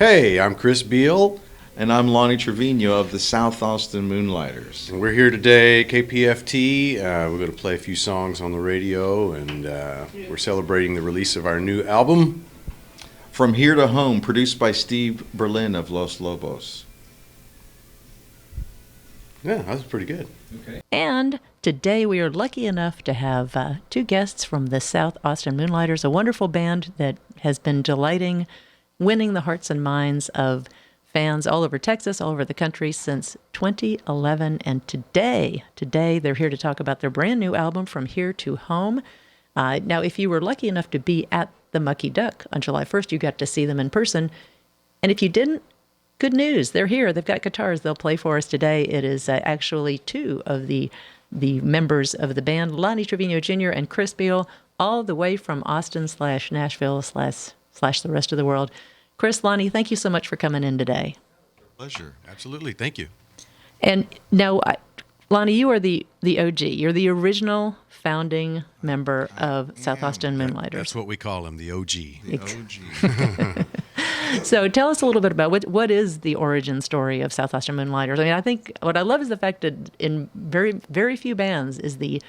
Hey, I'm Chris Beal, And I'm Lonnie Trevino of the South Austin Moonlighters. and we're here today, KPFT. We're going to play a few songs on the radio, and we're celebrating the release of our new album. From Here to Home, produced by Steve Berlin of Los Lobos. Yeah, that was pretty good. And today we are lucky enough to have two guests from the South Austin Moonlighters, a wonderful band that has been winning the hearts and minds of fans all over Texas, all over the country since 2011. And today they're here to talk about their brand new album, From Here to Home. Now, if you were lucky enough to be at the Mucky Duck on July 1st, you got to see them in person. And if you didn't, good news. They're here. They've got guitars. They'll play for us today. It is actually two of the members of the band, Lonnie Trevino Jr. and Chris Beal, all the way from Austin/Nashville/ the rest of the world. Chris, Lonnie, thank you so much for coming in today. Pleasure. Absolutely. Thank you. And now, Lonnie, you are the OG. You're the original founding member of South Austin Moonlighters. That's what we call him, the OG. The OG. So tell us a little bit about what is the origin story of South Austin Moonlighters. I mean, I think what I love is the fact that in very, very few bands does the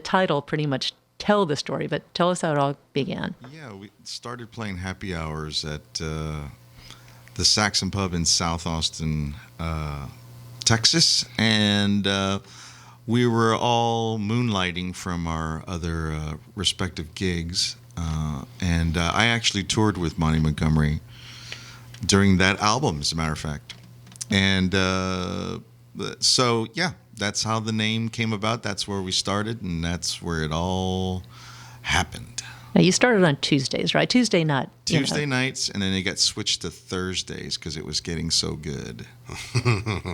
title pretty much tell the story, but tell us how it all began. Yeah, we started playing happy hours at the Saxon Pub in South Austin, Texas, and we were all moonlighting from our other respective gigs, and I actually toured with Monty Montgomery during that album, as a matter of fact. And so, yeah, that's how the name came about. That's where we started, and that's where it all happened. Now, you started on Tuesdays, right? Tuesday night. Tuesday nights, and then it got switched to Thursdays because it was getting so good.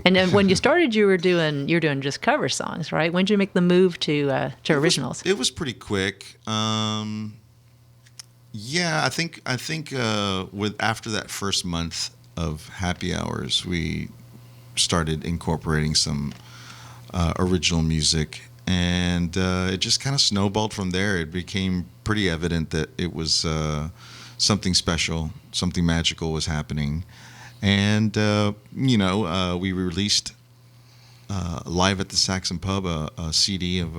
And then when you started, you're doing just cover songs, right? When did you make the move to originals? It was pretty quick. Yeah, I think with after that first month of happy hours, we started incorporating some original music, and it just kind of snowballed from there. It became pretty evident that it was something special, something magical was happening, and we released live at the Saxon Pub a CD of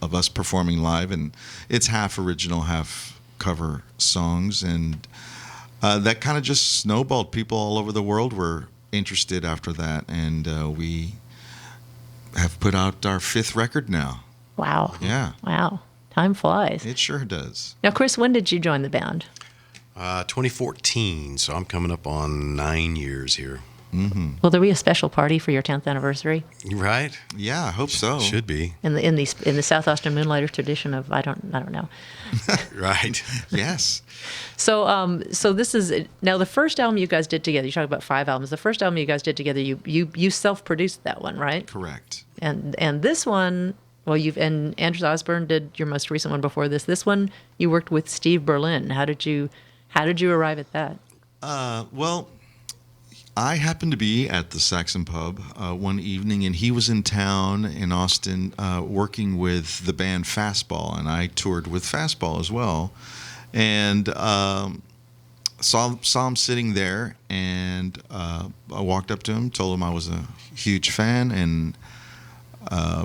us performing live, and it's half original, half cover songs, and that kind of just snowballed. People all over the world were interested after that, and we have put out our 5th record now. Wow. Yeah. Wow. Time flies. It sure does. Now, Chris, when did you join the band? 2014, so I'm coming up on 9 years here. Mm-hmm. Will there be a special party for your 10th anniversary? Right? Yeah, I hope so. Should be. In the South Austin Moonlighters tradition of I don't know. Right. Yes. So this is now the first album you guys did together. You talk about 5 albums. The first album you guys did together, you self-produced that one, right? Correct. And this one, well, and Andrew Osborne did your most recent one before this. This one you worked with Steve Berlin. How did you arrive at that? Well, I happened to be at the Saxon Pub one evening, and he was in town in Austin working with the band Fastball, and I toured with Fastball as well. And saw him sitting there, and I walked up to him, told him I was a huge fan, and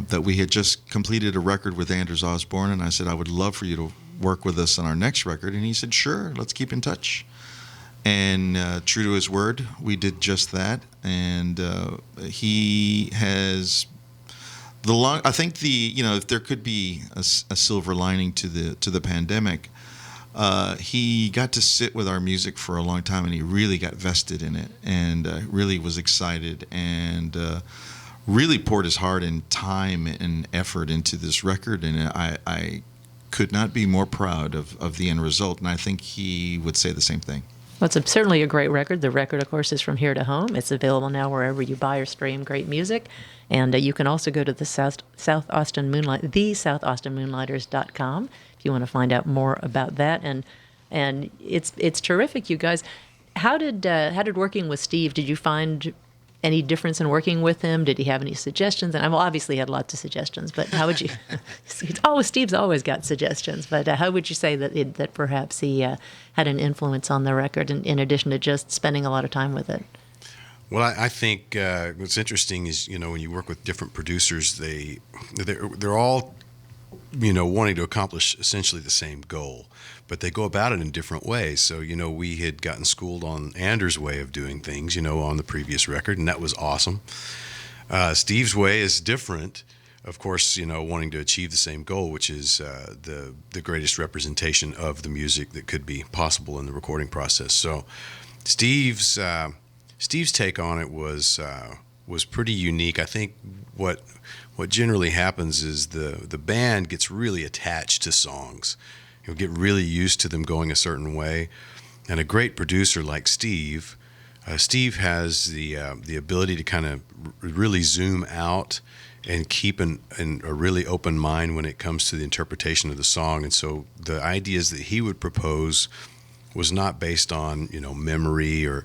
that we had just completed a record with Anders Osborne, and I said, I would love for you to work with us on our next record. And he said, sure, let's keep in touch. And true to his word, we did just that. And he has I think if there could be a silver lining to the pandemic, he got to sit with our music for a long time, and he really got vested in it, and really was excited, and really poured his heart and time and effort into this record. And I could not be more proud of the end result, and I think he would say the same thing. Well, it's certainly a great record. The record, of course, is From Here to Home. It's available now wherever you buy or stream great music. And you can also go to the South Austin Moonlighters.com if you want to find out more about that. And it's terrific, you guys. How did working with Steve? Did you find any difference in working with him? Did he have any suggestions? And obviously he had lots of suggestions, but how would you? Steve's always got suggestions, but how would you say that perhaps he had an influence on the record, in addition to just spending a lot of time with it? Well, I think what's interesting is, when you work with different producers, they're all, wanting to accomplish essentially the same goal, but they go about it in different ways. So, we had gotten schooled on Anders' way of doing things, on the previous record, and that was awesome. Steve's way is different, of course, wanting to achieve the same goal, which is the greatest representation of the music that could be possible in the recording process. So Steve's take on it was pretty unique. I think what generally happens is the band gets really attached to songs. You'll get really used to them going a certain way. And a great producer like Steve has the ability to kind of really zoom out and keep a really open mind when it comes to the interpretation of the song. And so the ideas that he would propose was not based on memory or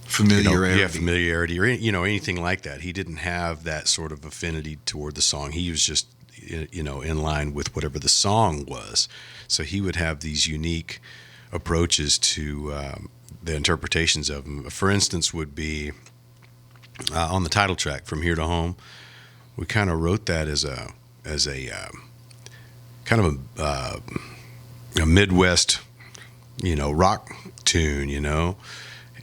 familiarity. Familiarity or anything like that. He didn't have that sort of affinity toward the song. He was just in line with whatever the song was. So he would have these unique approaches to the interpretations of them. For instance, would be on the title track, "From Here to Home." We kind of wrote that as a kind of a Midwest rock tune,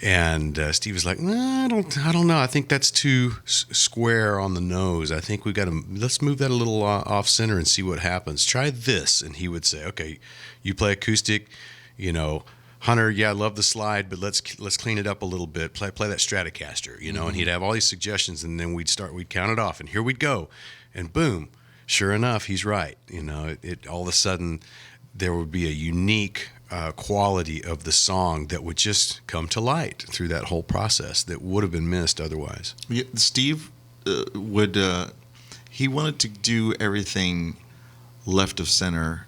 and Steve was like, I don't know. I think that's too square on the nose. I think let's move that a little off center and see what happens. Try this. And he would say, okay, you play acoustic, Hunter, yeah, I love the slide, but let's clean it up a little bit. Play that Stratocaster, Mm-hmm. And he'd have all these suggestions, and then we'd count it off, and here we'd go. And boom, sure enough, he's right. It all of a sudden there would be a unique quality of the song that would just come to light through that whole process that would have been missed otherwise. Yeah, Steve he wanted to do everything left of center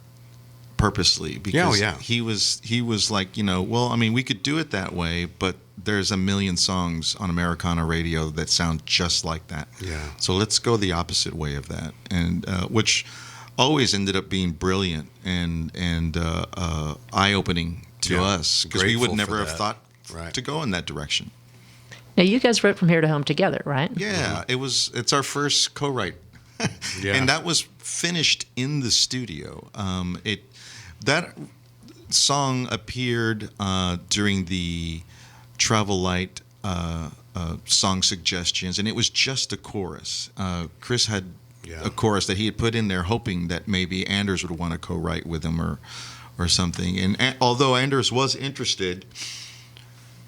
purposely because he was like, we could do it that way, but there's a million songs on Americana radio that sound just like that. Yeah. So let's go the opposite way of that, and which always ended up being brilliant and eye-opening to us, because we would never have thought to go in that direction. Now, you guys wrote "From Here to Home" together, right? Yeah, it's our first co-write. Yeah. And that was finished in the studio. That song appeared during the Travel Light song suggestions, and it was just a chorus. Chris had a chorus that he had put in there, hoping that maybe Anders would want to co-write with him or something. And although Anders was interested,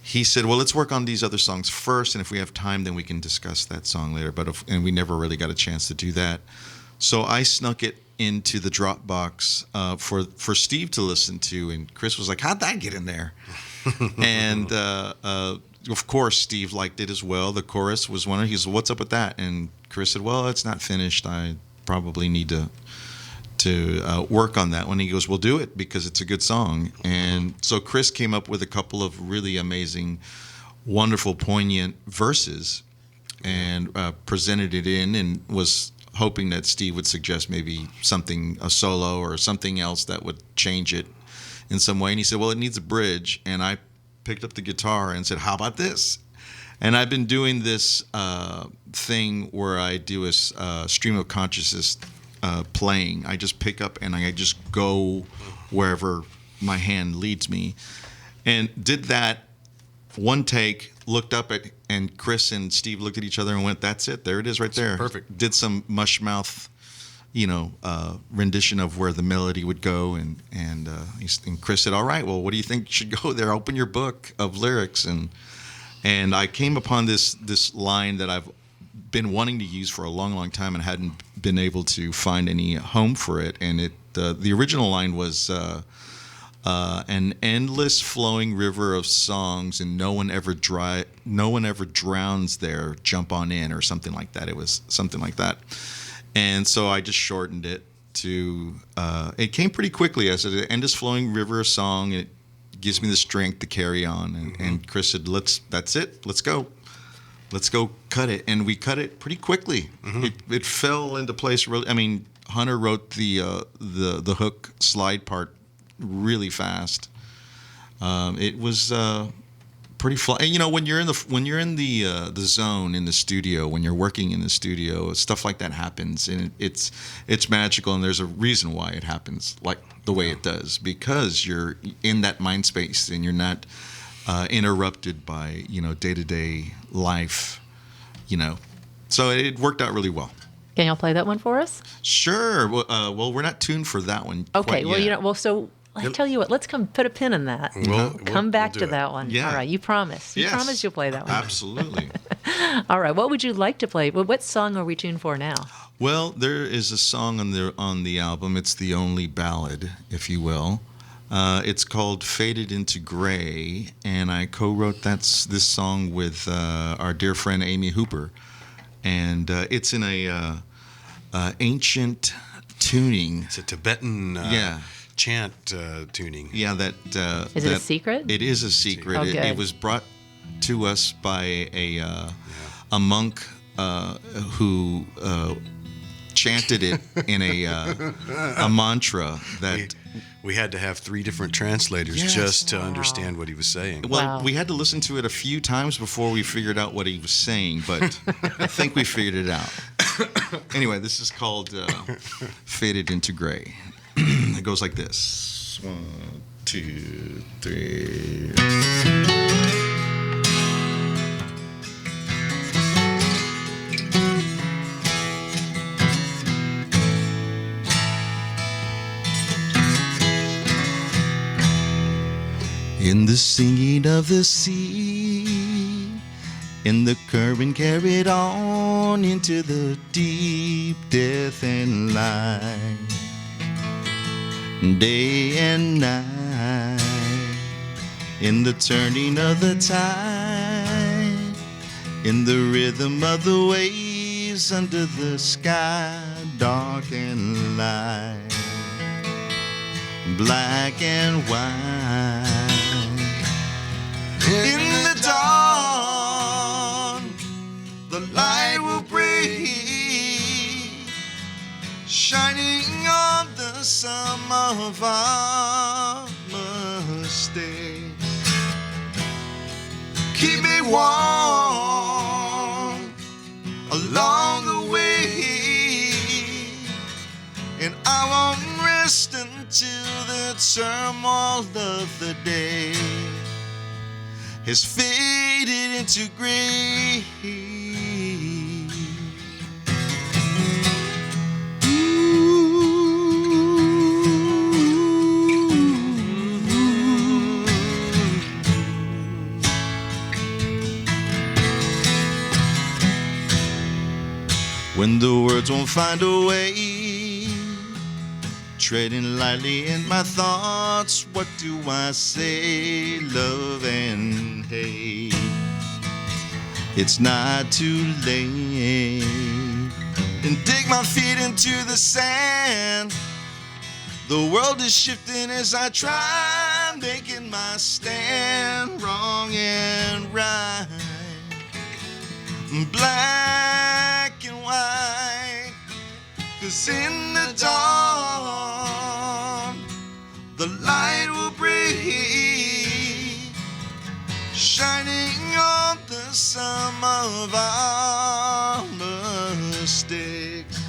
he said, well, let's work on these other songs first, and if we have time, then we can discuss that song later. And we never really got a chance to do that. So I snuck it into the Dropbox for Steve to listen to, and Chris was like, how'd that get in there? And of course, Steve liked it as well. The chorus was one of, he said, what's up with that? And Chris said, well, it's not finished. I probably need to work on that one. He goes, well, do it, because it's a good song. And so Chris came up with a couple of really amazing, wonderful, poignant verses and presented it in, and was hoping that Steve would suggest maybe a solo or something else that would change it in some way. And he said, well, it needs a bridge. And I picked up the guitar and said, how about this? And I've been doing this thing where I do a stream of consciousness playing. I just pick up and I just go wherever my hand leads me. And did that one take, looked up at, and Chris and Steve looked at each other and went, that's it. There it is right there. Perfect. Did some mush mouth, rendition of where the melody would go. And Chris said, all right, well, what do you think should go there? Open your book of lyrics. And I came upon this line that I've been wanting to use for a long, long time and hadn't been able to find any home for it. And the original line was, an endless flowing river of songs, and no one ever drowns there. Jump on in, or something like that. It was something like that. And so I just shortened it to. It came pretty quickly. I said, "An endless flowing river of song," and it gives me the strength to carry on. And Chris said, "That's it. Let's go." let's go cut it. And we cut it pretty quickly. It fell into place really. I mean, Hunter wrote the hook slide part really fast. It was pretty fly. You know, when you're in the zone in the studio, when you're working in the studio, stuff like that happens, and it's magical. And there's a reason why it happens like the way it does, because you're in that mind space and you're not interrupted by day-to-day life. So it worked out really well. Can y'all play that one for us? Sure. Well, we're not tuned for that one. Okay. Quite Well, yet. So I tell you what. Let's put a pin in that. Come back to that one. Yeah. All right. You promise. You promise you'll play that one. Absolutely. All right. What would you like to play? What song are we tuned for now? Well, there is a song on the album. It's the only ballad, if you will. It's called "Faded into Gray," and I co-wrote this song with our dear friend Amy Hooper, and it's in a ancient tuning. It's a Tibetan chant tuning. Yeah, Is it a secret? It is a secret. Oh, It was brought to us by a monk who chanted it in a mantra that. We had to have 3 different translators just to understand what he was saying. Well, we had to listen to it a few times before we figured out what he was saying, but I think we figured it out. Anyway, this is called Faded into Gray. It goes like this. 1, 2, 3. In the singing of the sea, in the current carried on into the deep death and light, day and night, in the turning of the tide, in the rhythm of the waves under the sky, dark and light, black and white. In the dawn, the light will break, shining on the sum of our mistakes. Keep me warm along the way, and I won't rest until the turmoil of the day has faded into gray. When the words won't find a way, treading lightly in my thoughts, what do I say? Love and hate. It's not too late. And dig my feet into the sand. The world is shifting as I try, making my stand, wrong and right, black and white. 'Cause in the dawn, the light will break, shining on the sum of our mistakes.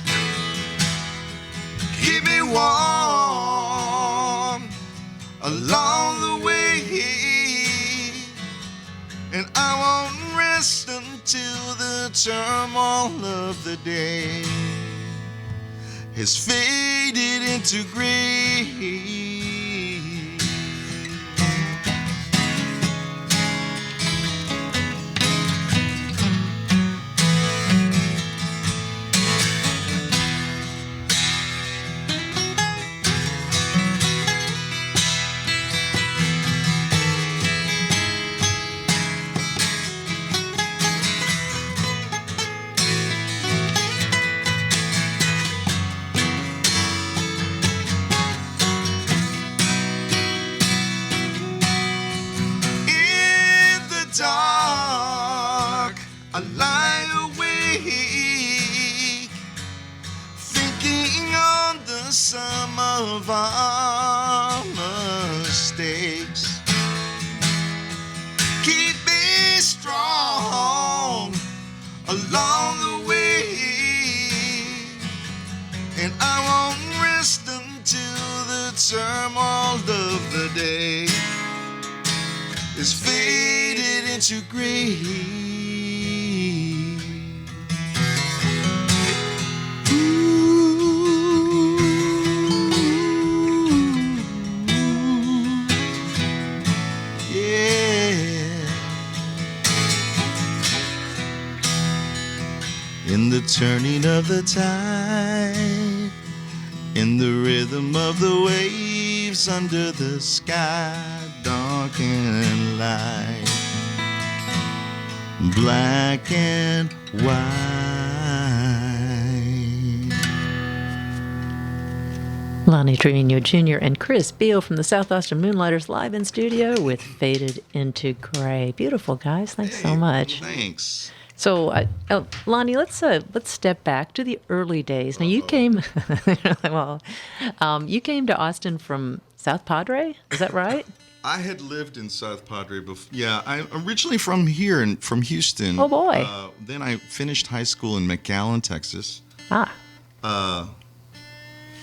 Keep me warm along the way, and I won't rest until the turmoil of the day has faded into gray. A of our mistakes. Keep me strong along the way, and I won't rest until the turmoil of the day is faded into gray. In the turning of the tide, in the rhythm of the waves under the sky, dark and light, black and white. Lonnie Trevino Jr. and Chris Beal from the South Austin Moonlighters live in studio with Faded into Gray. Beautiful, guys. Thanks so much. Thanks. So, Lonnie, let's step back to the early days. Now, you came, you came to Austin from South Padre. Is that right? I had lived in South Padre before. Yeah, I'm originally from here, from Houston. Oh, boy. Then I finished high school in McAllen, Texas. Ah.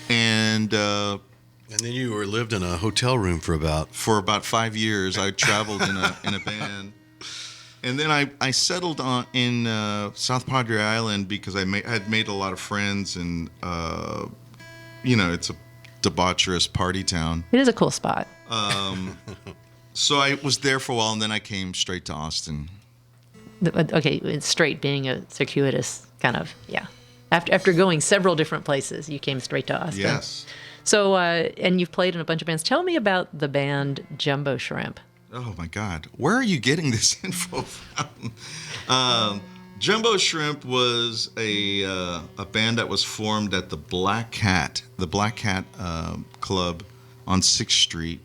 And then you lived in a hotel room for about 5 years. I traveled in a band. And then I settled in South Padre Island because I had made a lot of friends, and it's a debaucherous party town. It is a cool spot. So I was there for a while, and then I came straight to Austin. Okay, it's straight being a circuitous kind of, yeah. After going several different places, you came straight to Austin. Yes. So, and you've played in a bunch of bands. Tell me about the band Jumbo Shrimp. Oh my God, where are you getting this info from? Jumbo Shrimp was a band that was formed at the Black Cat Club on 6th Street.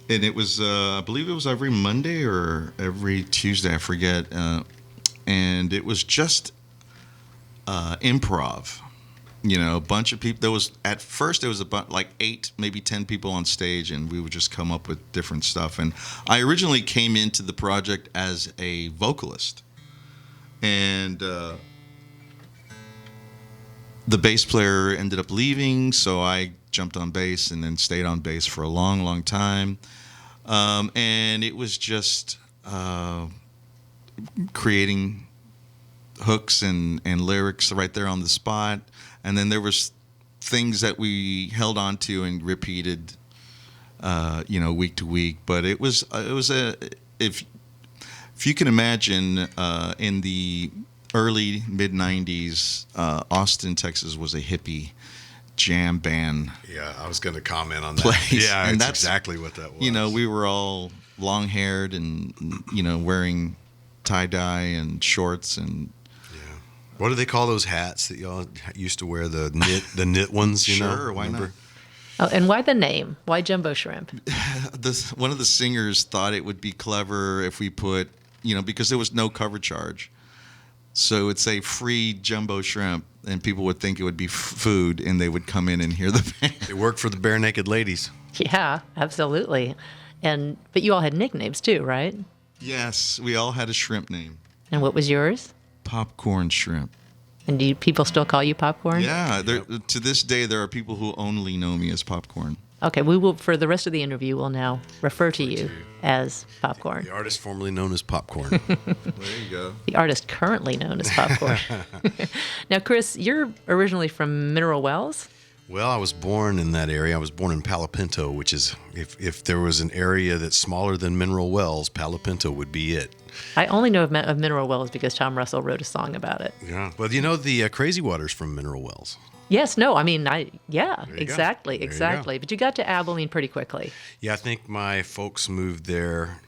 And it was, I believe it was every Monday or every Tuesday, I forget. And it was just improv. A bunch of people. At first there was like 8, maybe 10 people on stage, and we would just come up with different stuff. And I originally came into the project as a vocalist, and the bass player ended up leaving, so I jumped on bass and then stayed on bass for a long, long time. And it was just creating hooks and lyrics right there on the spot. And then there was things that we held on to and repeated, week to week. But it was if you can imagine, in the early mid '90s, Austin, Texas was a hippie jam band. Yeah, I was going to comment on that. Place. Yeah, and that's exactly what that was. We were all long haired and wearing tie dye and shorts and. What do they call those hats that y'all used to wear? The knit ones, Sure, why not? Oh, and why the name? Why Jumbo Shrimp? One of the singers thought it would be clever if we put, because there was no cover charge. So it would say free Jumbo Shrimp, and people would think it would be food, and they would come in and hear the band. It worked for the Bare Naked Ladies. Yeah, absolutely. But you all had nicknames too, right? Yes, we all had a shrimp name. And what was yours? Popcorn Shrimp. And do people still call you Popcorn? Yeah, to this day there are people who only know me as Popcorn. Okay, we will, for the rest of the interview, we'll now refer to you as Popcorn. The artist formerly known as Popcorn. There you go. The artist currently known as Popcorn. Now, Chris, you're originally from Mineral Wells? Well, I was born in that area. I was born in Palo Pinto, which is, if there was an area that's smaller than Mineral Wells, Palo Pinto would be it. I only know of Mineral Wells because Tom Russell wrote a song about it. Yeah. Well, the Crazy Water's from Mineral Wells. Yes, no, I mean, exactly. Go. But you got to Abilene pretty quickly. Yeah, I think my folks moved there,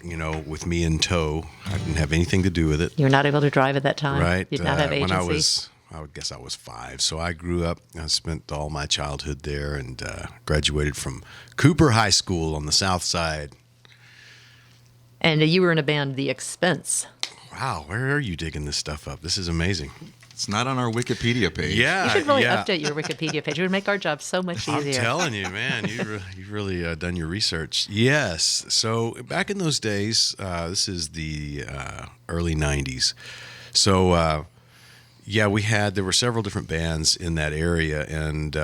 with me in tow. I didn't have anything to do with it. You were not able to drive at that time? Right. You did not have agency? I would guess I was 5. So I grew up, I spent all my childhood there and graduated from Cooper High School on the south side. And you were in a band, The Expense. Wow, where are you digging this stuff up? This is amazing. It's not on our Wikipedia page. Yeah, You should really yeah. update your Wikipedia page. It would make our job so much I'm easier. telling you, man, you've really done your research. Yes. So back in those days, this is the early '90s. So yeah, there were several different bands in that area, and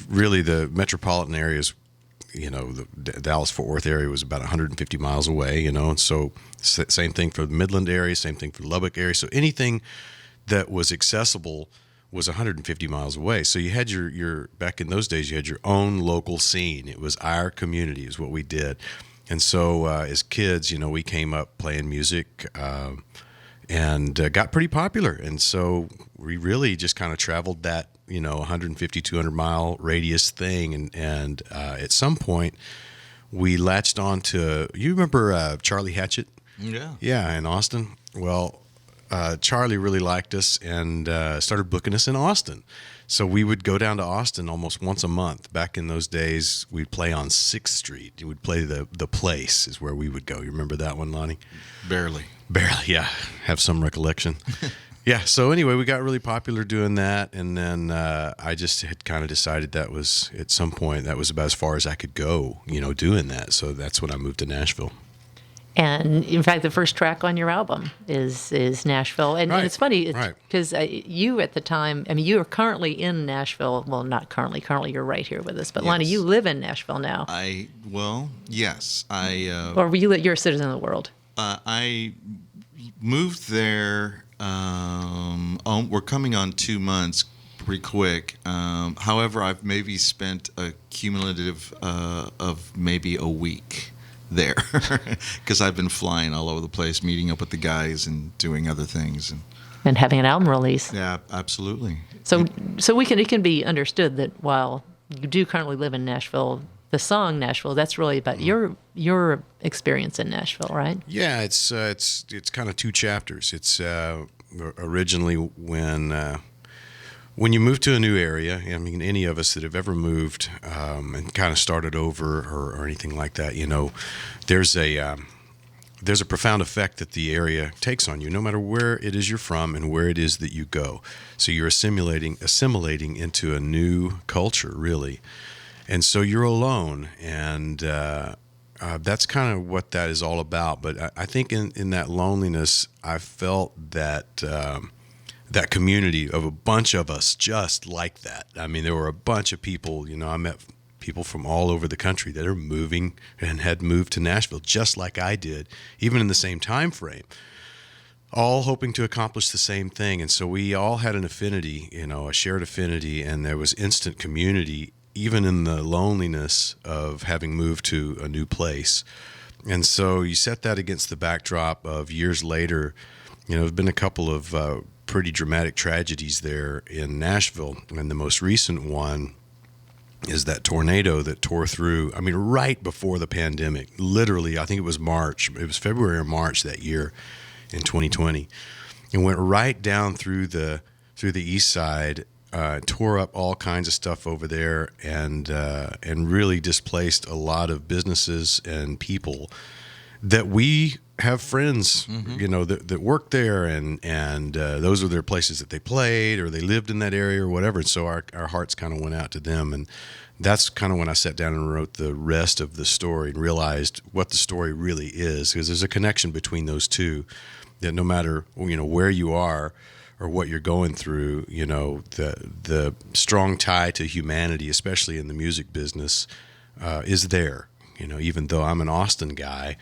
really the metropolitan areas. The Dallas-Fort Worth area was about 150 miles away. And so same thing for the Midland area, same thing for the Lubbock area. So anything that was accessible was 150 miles away. So you had your back in those days, you had your own local scene. It was our community is what we did. And so as kids, we came up playing music and got pretty popular. And so we really just kind of traveled that, 150, 200 mile radius thing. And at some point we latched on to, you remember Charlie Hatchett? Yeah. Yeah, in Austin. Well, Charlie really liked us and started booking us in Austin. So we would go down to Austin almost once a month. Back in those days, we'd play on 6th Street. We'd play the Place is where we would go. You remember that one, Lonnie? Barely. Barely, yeah. Have some recollection. Yeah, so anyway, we got really popular doing that. And then I just had kind of decided that was, at some point, that was about as far as I could go, doing that. So that's when I moved to Nashville. And in fact, the first track on your album is Nashville. And, Right, and it's funny right. because you at the time, you are currently in Nashville. Well, not currently. Currently, you're right here with us. But Lonnie, Yes. you live in Nashville now. Yes. Or you're a citizen of the world. I moved there. We're coming on 2 months, pretty quick. However, I've maybe spent a cumulative of maybe a week there because I've been flying all over the place, meeting up with the guys and doing other things. And having an album release. Yeah, absolutely. So it can be understood that while you do currently live in Nashville, the song Nashville, that's really about your experience in Nashville, right? Yeah, it's kind of two chapters. It's originally when you move to a new area. I mean, any of us that have ever moved and kind of started over or anything like that, there's a profound effect that the area takes on you, no matter where it is you're from and where it is that you go. So you're assimilating into a new culture, really. And so you're alone, and that's kind of what that is all about. But I think in that loneliness, I felt that that community of a bunch of us just like that. I mean, there were a bunch of people, I met people from all over the country that are moving and had moved to Nashville just like I did, even in the same time frame, all hoping to accomplish the same thing. And so we all had an affinity, a shared affinity, and there was instant community even in the loneliness of having moved to a new place. And so you set that against the backdrop of years later, there have been a couple of pretty dramatic tragedies there in Nashville. And the most recent one is that tornado that tore through, right before the pandemic. Literally, I think it was March. It was February or March that year in 2020. And went right down through the east side, tore up all kinds of stuff over there, and really displaced a lot of businesses and people that we have friends, that work there, and those are their places that they played or they lived in that area or whatever. And so our hearts kind of went out to them, and that's kind of when I sat down and wrote the rest of the story and realized what the story really is, because there's a connection between those two, that no matter where you are or what you're going through, the strong tie to humanity, especially in the music business, is there. Even though I'm an Austin guy,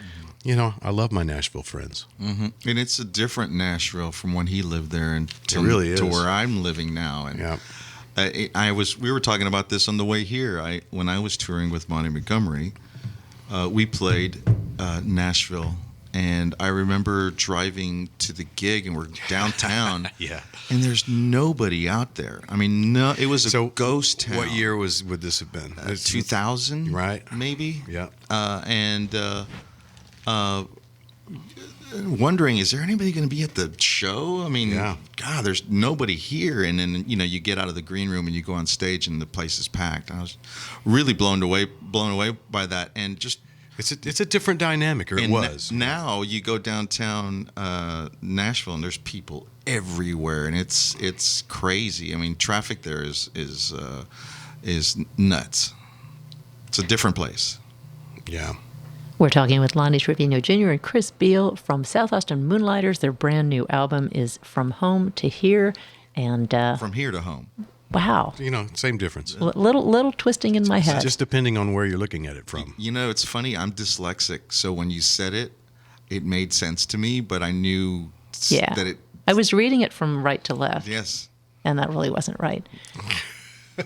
I love my Nashville friends. Mm-hmm. And it's a different Nashville from when he lived there and It really is. to where I'm living now. And Yeah. we were talking about this on the way here. When I was touring with Monty Montgomery, we played Nashville. And I remember driving to the gig, and we're downtown. Yeah. And there's nobody out there. It was a ghost town. What year would this have been? 2000, right? Maybe. Yeah. Wondering, is there anybody going to be at the show? Yeah. God, there's nobody here. And then you get out of the green room and you go on stage, and the place is packed. I was really blown away by that, and just It's a different dynamic, or it And was. now you go downtown Nashville, and there's people everywhere, and it's crazy. I mean, traffic there is nuts. It's a different place. Yeah. We're talking with Lonnie Trevino Jr. and Chris Beal from South Austin Moonlighters. Their brand new album is From Home to Here, and From here to home. wow, Same difference. little twisting in my head. Just depending on where you're looking at it from. You know, it's funny. I'm dyslexic, so when you said it, it made sense to me. But I knew Yeah, that it. I was reading it from right to left. Yes. And that really wasn't right.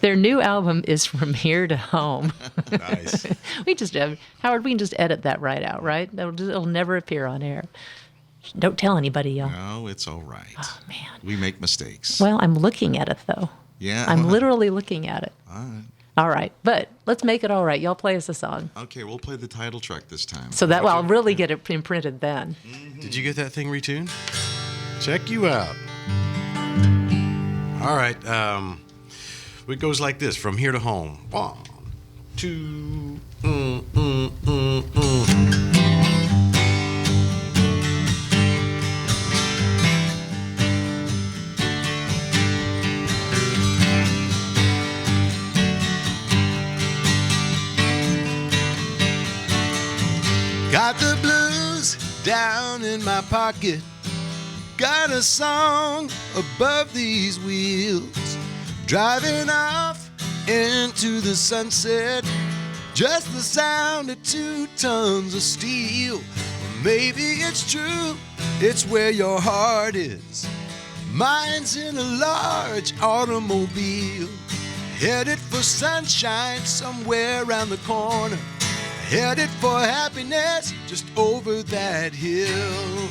Their new album is From Here to Home. Nice. Howard, we can just edit that right out, right? It'll never appear on air. Don't tell anybody, y'all. No, it's all right. Oh, man. We make mistakes. Well, I'm looking at it, though. Yeah. I'm literally looking at it. All right. All right. But let's make it all right. Y'all play us a song. Okay, we'll play the title track this time. So that I'll really get it imprinted then. Did you get that thing retuned? Check you out. All right. It goes like this: From Here to Home. 1, 2. Got the blues down in my pocket. Got a song above these wheels. Driving off into the sunset. Just the sound of 2 tons of steel. Or maybe it's true, it's where your heart is. Mine's in a large automobile. Headed for sunshine somewhere around the corner. Headed for happiness just over that hill.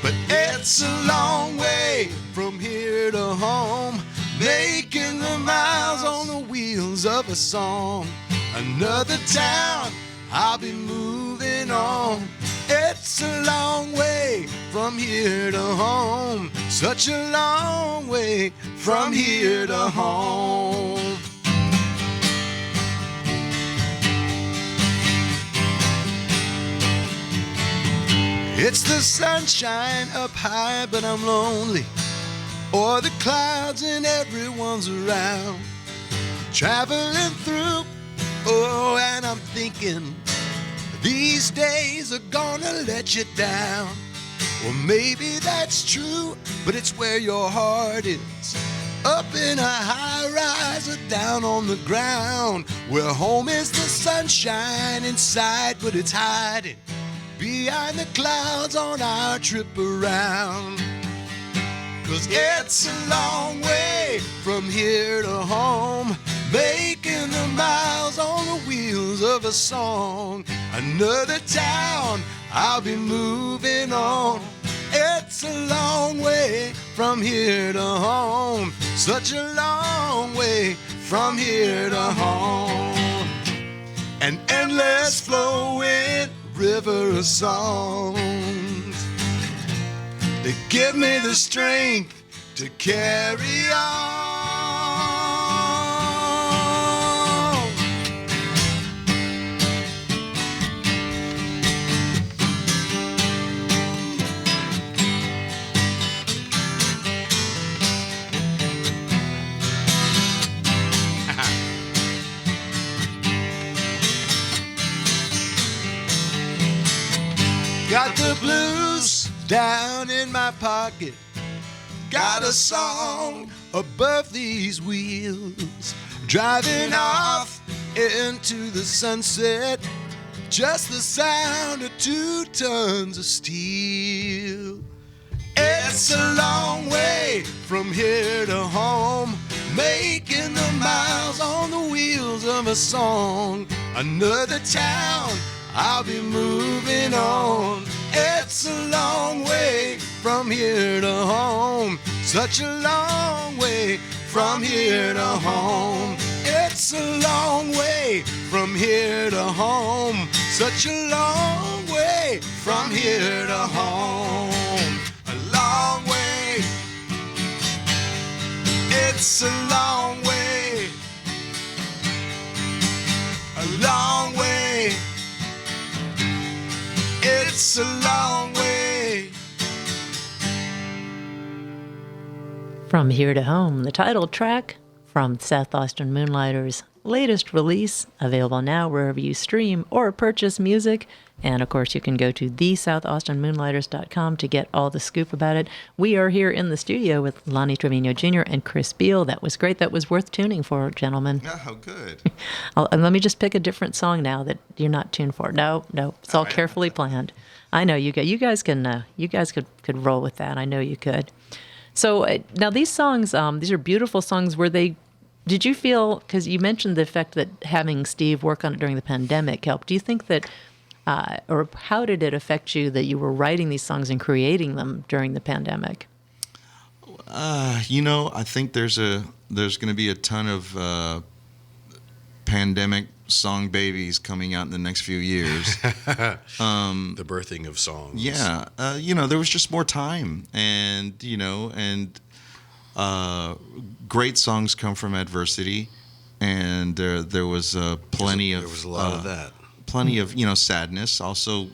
But it's a long way from here to home, making the miles on the wheels of a song. Another town, I'll be moving on. It's a long way from here to home, such a long way from here to home. It's the sunshine up high, but I'm lonely. Or the clouds and everyone's around. Traveling through, oh, and I'm thinking these days are gonna let you down. Well, maybe that's true, but it's where your heart is. Up in a high rise or down on the ground. Where home is the sunshine inside, but it's hiding behind the clouds on our trip around. 'Cause it's a long way from here to home, making the miles on the wheels of a song. Another town, I'll be moving on. It's a long way from here to home, such a long way from here to home. An endless flowing river of songs that give me the strength to carry on. Got the blues down in my pocket. Got a song above these wheels. Driving off into the sunset. Just the sound of 2 tons of steel. It's a long way from here to home, making the miles on the wheels of a song. Another town, I'll be moving on. It's a long way from here to home, such a long way from here to home. It's a long way from here to home, such a long way from here to home. A long way. It's a long way. A long way. It's a long way. From Here to Home, the title track from South Austin Moonlighters' latest release, available now wherever you stream or purchase music. And of course, you can go to thesouthaustinmoonlighters.com to get all the scoop about it. We are here in the studio with Lonnie Trevino Jr. and Chris Beal. That was great. That was worth tuning for, gentlemen. Oh, good. And let me just pick a different song now that you're not tuned for. No, it's all carefully planned. I know you guys could roll with that. I know you could. So now these songs, these are beautiful songs. Did you feel, because you mentioned the fact that having Steve work on it during the pandemic helped, do you think that, or how did it affect you that you were writing these songs and creating them during the pandemic? I think there's going to be a ton of pandemic song babies coming out in the next few years. The birthing of songs. Yeah. There was just more time, and great songs come from adversity, and there was plenty of... There was a lot of that. Plenty of, sadness, also,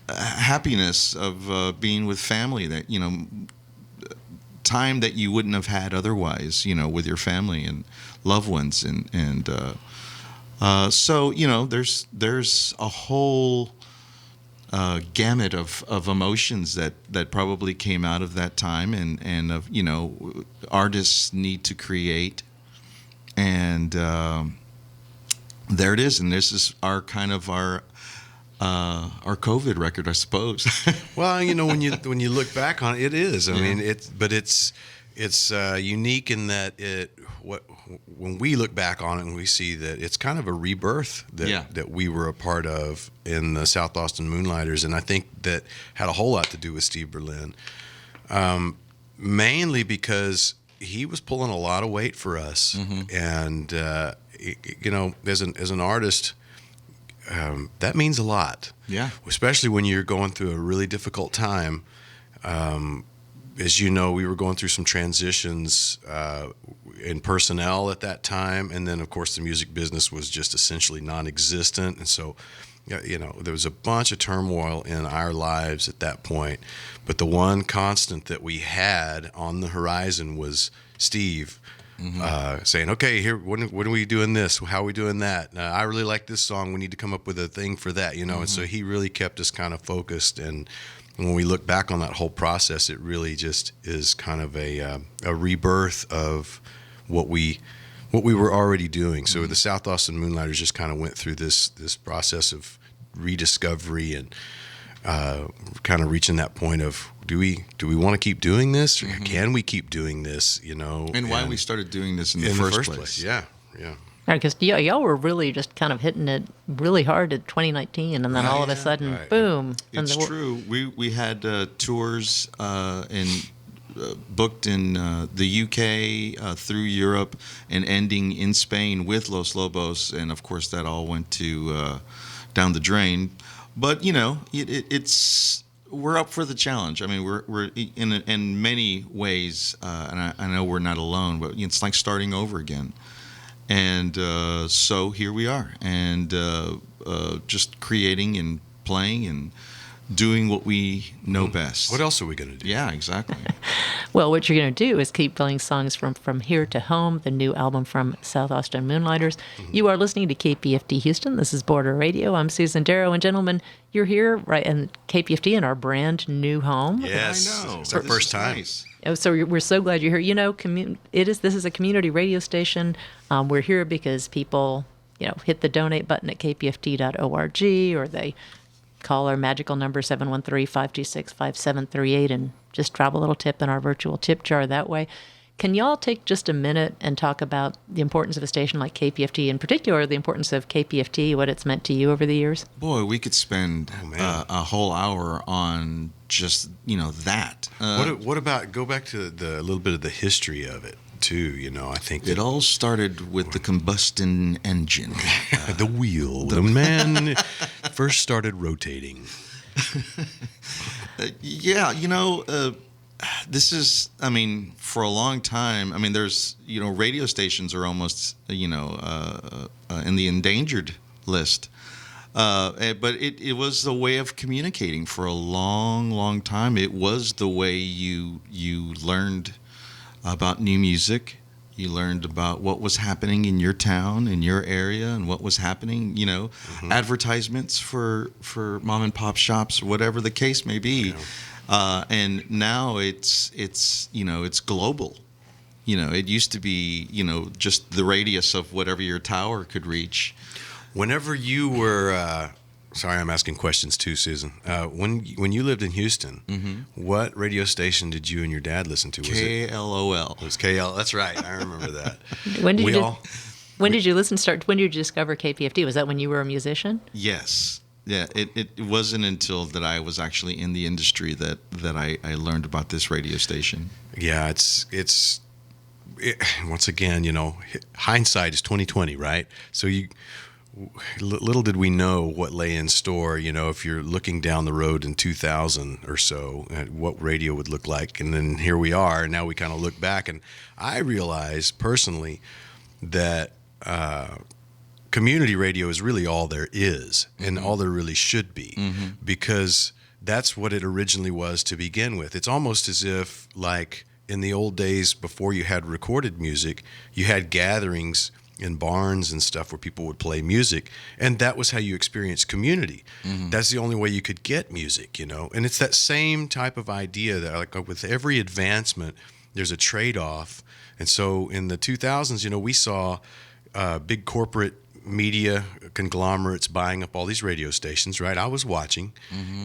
happiness of being with family, that, time that you wouldn't have had otherwise, with your family and loved ones. So, there's a whole gamut of emotions that probably came out of that time, and of, artists need to create. And there it is. And this is our COVID record, I suppose. Well, when you look back on it, it is. I mean, it's unique in that when we look back on it and we see that it's kind of a rebirth that we were a part of in the South Austin Moonlighters, and I think that had a whole lot to do with Steve Berlin, mainly because he was pulling a lot of weight for us, and as an artist. That means a lot. Yeah. Especially when you're going through a really difficult time. As you know, we were going through some transitions in personnel at that time. And then, of course, the music business was just essentially non-existent. And so, there was a bunch of turmoil in our lives at that point. But the one constant that we had on the horizon was Steve. Saying, okay, here, when are we doing this? How are we doing that? I really like this song. We need to come up with a thing for that, And so he really kept us kind of focused. And when we look back on that whole process, it really just is kind of a rebirth of what we were already doing. So the South Austin Moonlighters just kind of went through this process of rediscovery and kind of reaching that point of, do we want to keep doing this, or can we keep doing this? And why we started doing this in the first place. Yeah. Because y'all were really just kind of hitting it really hard at 2019, and then all of a sudden, boom. It's true. We had tours booked in the UK, through Europe, and ending in Spain with Los Lobos, and of course that all went to down the drain. But it's we're up for the challenge. I mean, we're in many ways, and I know we're not alone, but it's like starting over again. And so here we are, and just creating and playing and doing what we know best. What else are we going to do? Yeah, exactly. Well, what you're going to do is keep playing songs from Here to Home, the new album from South Austin Moonlighters. You are listening to KPFT Houston. This is Border Radio. I'm Susan Darrow. And gentlemen, you're here right in KPFT in our brand new home. Yes, I know. It's our first time. Nice. So we're so glad you're here. This is a community radio station. We're here because people, hit the donate button at kpft.org, or they call our magical number 713-526-5738 and just drop a little tip in our virtual tip jar that way. Can y'all take just a minute and talk about the importance of a station like KPFT, in particular the importance of KPFT, what it's meant to you over the years? Boy, we could spend a whole hour on just, that. What about, go back to a little bit of the history of it, too, I think. It all started with the combustion engine. The wheel. The man first started rotating. This is, for a long time, there's, radio stations are almost, in the endangered list. But it was the way of communicating for a long, long time. It was the way you learned about new music. You learned about what was happening in your town, in your area, and what was happening, advertisements for mom and pop shops, whatever the case may be. Yeah. And now it's global. It used to be, just the radius of whatever your tower could reach. Whenever you were, sorry, I'm asking questions too, Susan. When you lived in Houston, what radio station did you and your dad listen to? Was KLOL. It was KL. That's right. I remember that. When did you when did you discover KPFT? Was that when you were a musician? Yes. Yeah. It wasn't until that I was actually in the industry that I learned about this radio station. Yeah, it's once again, hindsight is 20/20, right? So little did we know what lay in store, if you're looking down the road in 2000 or so, at what radio would look like. And then here we are, and now we kind of look back. And I realize personally that community radio is really all there is, and all there really should be, because that's what it originally was to begin with. It's almost as if, like in the old days before you had recorded music, you had gatherings in barns and stuff where people would play music, and that was how you experienced community. That's the only way you could get music, and it's that same type of idea that, like, with every advancement there's a trade-off. And so in the 2000s, we saw big corporate media conglomerates buying up all these radio stations, right? I was watching,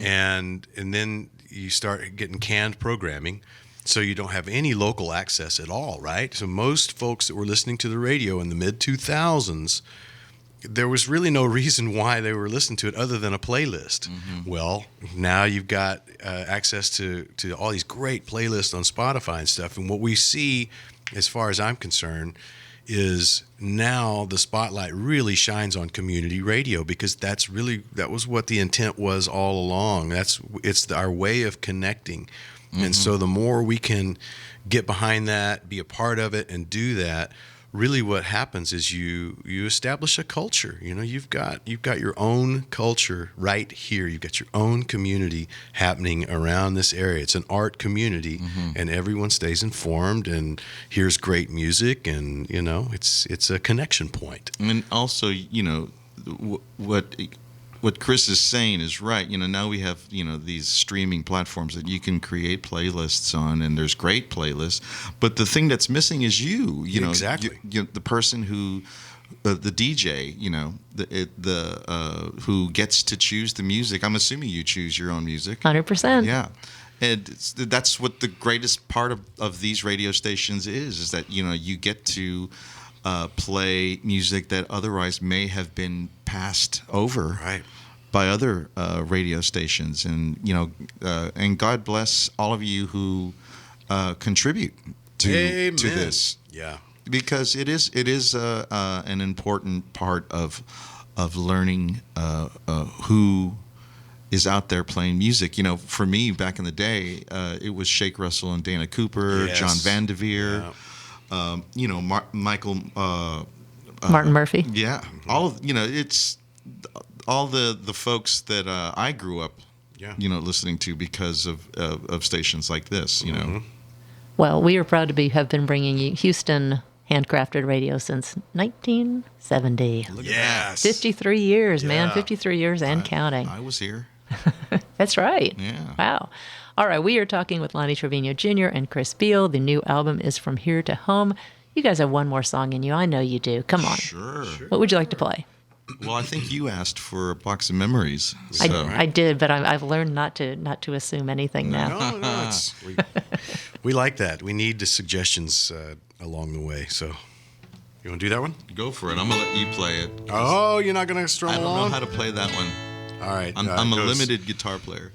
and then you start getting canned programming. So you don't have any local access at all, right? So most folks that were listening to the radio in the mid-2000s, there was really no reason why they were listening to it other than a playlist. Well, now you've got access to all these great playlists on Spotify and stuff. And what we see, as far as I'm concerned, is now the spotlight really shines on community radio, because that was what the intent was all along. It's our way of connecting. And so the more we can get behind that, be a part of it, and do that, really what happens is you establish a culture. You've got your own culture right here. You've got your own community happening around this area. It's an art community, and everyone stays informed and hears great music, and it's a connection point. And also, what Chris is saying is right. Now we have, these streaming platforms that you can create playlists on, and there's great playlists. But the thing that's missing is you. Exactly. The person who, the DJ, who gets to choose the music. I'm assuming you choose your own music. 100%. Yeah. And that's what the greatest part of these radio stations is that, you get to play music that otherwise may have been passed over by other radio stations. And and God bless all of you who contribute to this. Yeah, because it is an important part of learning who is out there playing music. For me back in the day, it was Shake Russell and Dana Cooper, John Vanderveer. Michael Martin Murphy. Yeah, all of it's all the folks that I grew up, listening to because of stations like this. Well, we are proud to have been bringing you Houston handcrafted radio since 1970. Yes, 53 years, man, 53 years and counting. I was here. That's right. Yeah. Wow. All right, we are talking with Lonnie Trevino Jr. and Chris Beal. The new album is From Here to Home. You guys have one more song in you. I know you do. Come on. Sure. What would you like to play? Well, I think you asked for a box of memories. So. I did, but I've learned not to assume anything now. No, we like that. We need the suggestions along the way. So, you want to do that one? Go for it. I'm gonna let you play it. Oh, you're not gonna strum along? I don't know how to play that one. All right. I'm a limited guitar player.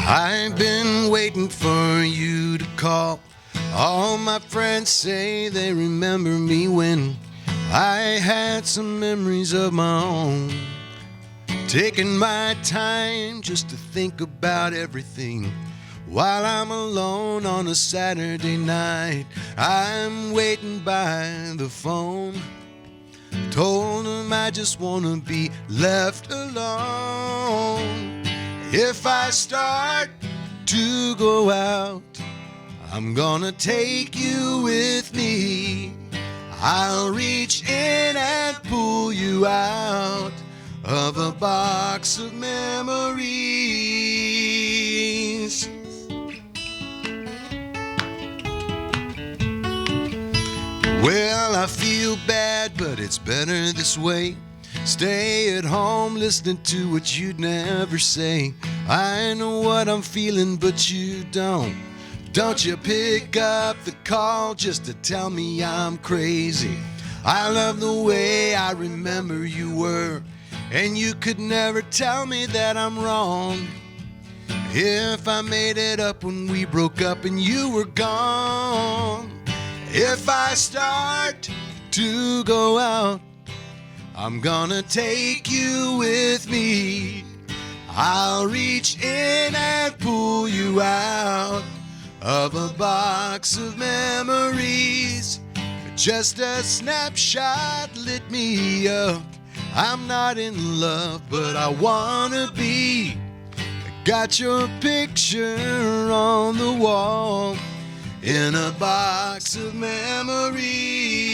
I've been waiting for you to call. All my friends say they remember me when I had some memories of my own. Taking my time just to think about everything. while I'm alone on a Saturday night. I'm waiting by the phone. Told him I just wanna be left alone. If I start to go out, I'm gonna take you with me. I'll reach in and pull you out of a box of memories. Well, I feel bad, but it's better this way. Stay at home listening to what you'd never say. I know what I'm feeling, but you don't. Don't you pick up the call just to tell me I'm crazy. I love the way I remember you were, and you could never tell me that I'm wrong. If I made it up when we broke up and you were gone. If I start to go out, I'm gonna take you with me. I'll reach in and pull you out of a box of memories. Just a snapshot lit me up. I'm not in love, but I wanna be. Got your picture on the wall in a box of memories.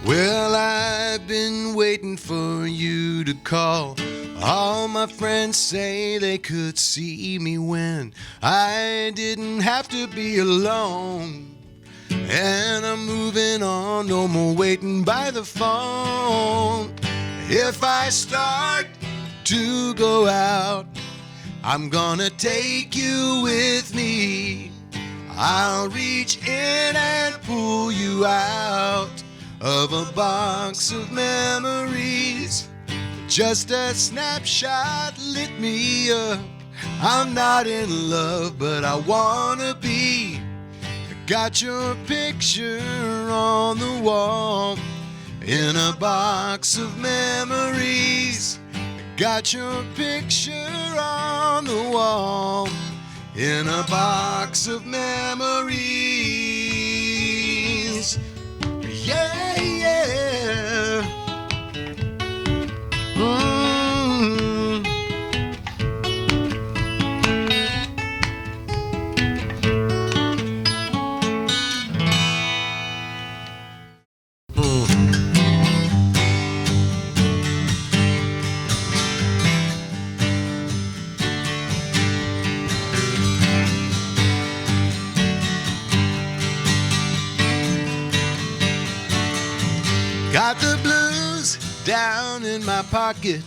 Well, I've been waiting for you to call. All my friends say they could see me when I didn't have to be alone. And I'm moving on, no more waiting by the phone. If I start to go out, I'm gonna take you with me. I'll reach in and pull you out of a box of memories. Just a snapshot lit me up. I'm not in love, but I wanna be. Got your picture on the wall in a box of memories. Got your picture on the wall in a box of memories. Yeah, yeah. Got the blues down in my pocket.